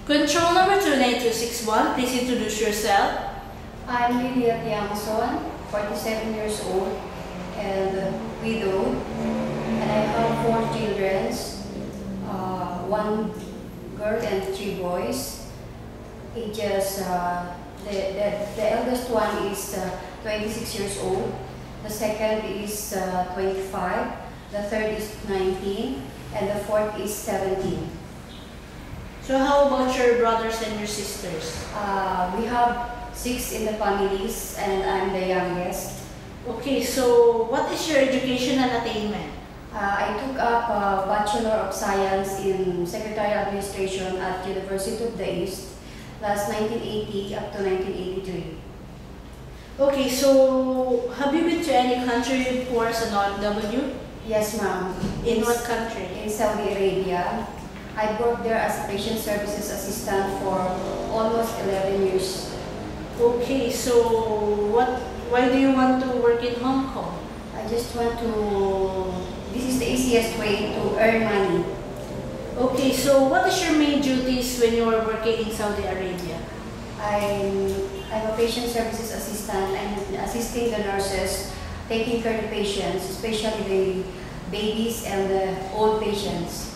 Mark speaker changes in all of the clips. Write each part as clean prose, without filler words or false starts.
Speaker 1: Control number 29261, please introduce yourself.
Speaker 2: I'm Lilia Tiamzon, 47 years old and widowed, and I have 4 children, 1 girl and 3 boys. Ages, the eldest one is 26 years old, the second is 25, the third is 19, and the fourth is 17.
Speaker 1: So how about your brothers and your sisters?
Speaker 2: We have 6 in the families, and I'm the youngest.
Speaker 1: Okay, so what is your educational attainment?
Speaker 2: I took up a Bachelor of Science in Secretarial Administration at University of the East, last 1980 up to 1983.
Speaker 1: Okay, so have you been to any country before as a non-W?
Speaker 2: Yes, ma'am.
Speaker 1: In what country?
Speaker 2: In Saudi Arabia. I worked there as a patient services assistant for almost 11 years.
Speaker 1: Okay, so why do you want to work in Hong Kong?
Speaker 2: I just want to, this is the easiest way to earn money.
Speaker 1: Okay, so what is your main duties when you are working in Saudi Arabia?
Speaker 2: I'm a patient services assistant. I'm assisting the nurses, taking care of the patients, especially the babies and the old patients.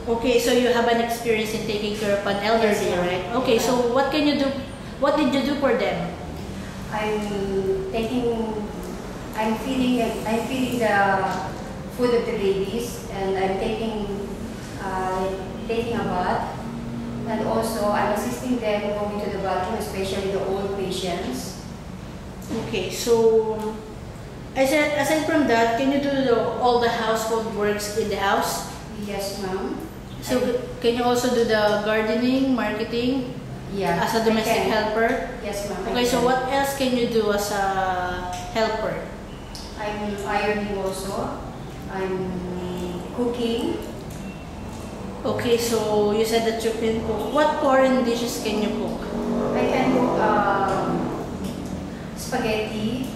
Speaker 1: Okay, so you have an experience in taking care of an elderly,
Speaker 2: Yes,
Speaker 1: right? Okay, so what can you do? What did you do for them?
Speaker 2: I'm feeding the food of the babies, and I'm taking a bath, and also I'm assisting them going to the bathroom, especially the old patients.
Speaker 1: Okay, so aside from that, can you do all the household works in the house?
Speaker 2: Yes, ma'am.
Speaker 1: So can you also do the gardening, marketing?
Speaker 2: Yeah.
Speaker 1: As a domestic helper?
Speaker 2: Yes, ma'am.
Speaker 1: Okay, so what else can you do as a helper?
Speaker 2: I'm ironing also. I'm cooking.
Speaker 1: Okay, so you said that you can cook. What foreign dishes can you cook?
Speaker 2: I can cook spaghetti.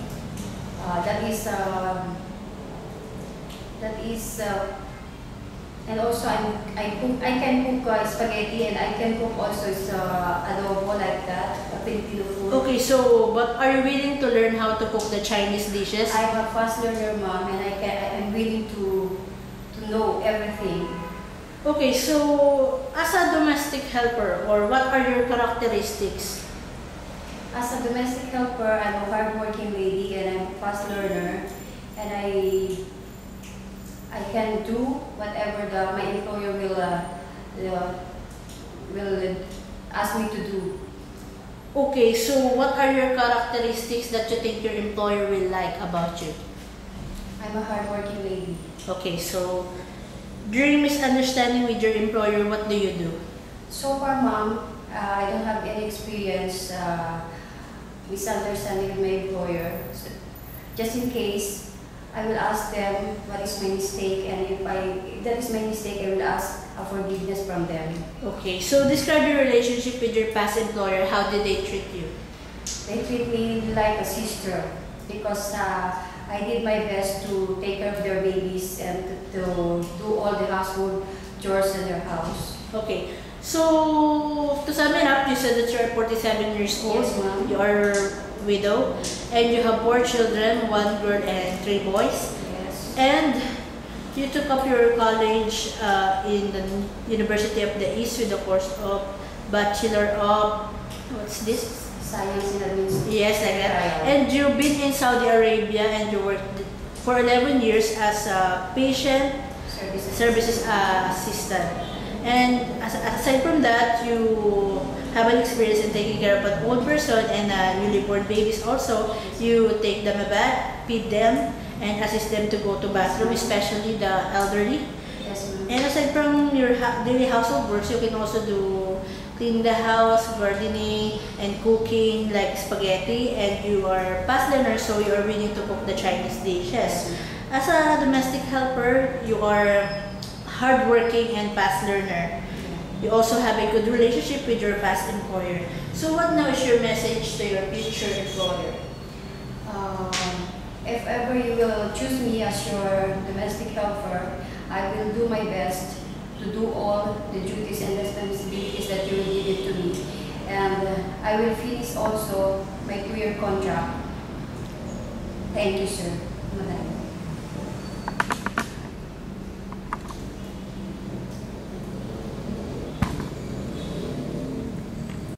Speaker 2: And also I can cook spaghetti, and I can cook also adobo like that, a Filipino food.
Speaker 1: Okay, so but are you willing to learn how to cook the Chinese dishes?
Speaker 2: I'm a fast learner, mom, and I'm willing to know everything.
Speaker 1: Okay, so as a domestic helper, or what are your characteristics?
Speaker 2: As a domestic helper, I'm a hardworking lady, and I'm a fast learner, and I can do whatever my employer will ask me to do.
Speaker 1: Okay, so what are your characteristics that you think your employer will like about you?
Speaker 2: I'm a hardworking lady.
Speaker 1: Okay, so during misunderstanding with your employer, what do you do?
Speaker 2: So far, mom, I don't have any experience misunderstanding with my employer. So, just in case, I will ask them what is my mistake, and if that is my mistake, I will ask a forgiveness from them.
Speaker 1: Okay, so describe your relationship with your past employer. How did they treat you?
Speaker 2: They treat me like a sister because I did my best to take care of their babies and to do all the household chores in their house.
Speaker 1: Okay, so to sum it up, you said that you are 47 years old.
Speaker 2: Yes, ma'am.
Speaker 1: You are widow, and you have 4 children, 1 girl and 3 boys.
Speaker 2: Yes.
Speaker 1: And you took up your college in the University of the East with the course of Bachelor of, what's this?
Speaker 2: Science in Administration.
Speaker 1: Yes, like that. And you've been in Saudi Arabia, and you worked for 11 years as a patient services assistant. And aside from that, you have an experience in taking care of an old person and newly born babies also. You take them a bath, feed them, and assist them to go to bathroom, especially the elderly.
Speaker 2: Yes, ma'am.
Speaker 1: And aside from your daily household works, you can also do cleaning the house, gardening, and cooking like spaghetti. And you are fast learner, so you are willing to cook the Chinese dishes. As a domestic helper, you are hardworking and fast learner. You also have a good relationship with your past employer. So what now is your message to your future employer?
Speaker 2: If ever you will choose me as your domestic helper, I will do my best to do all the duties and responsibilities that you will give I will finish also my 2-year contract. Thank you, sir.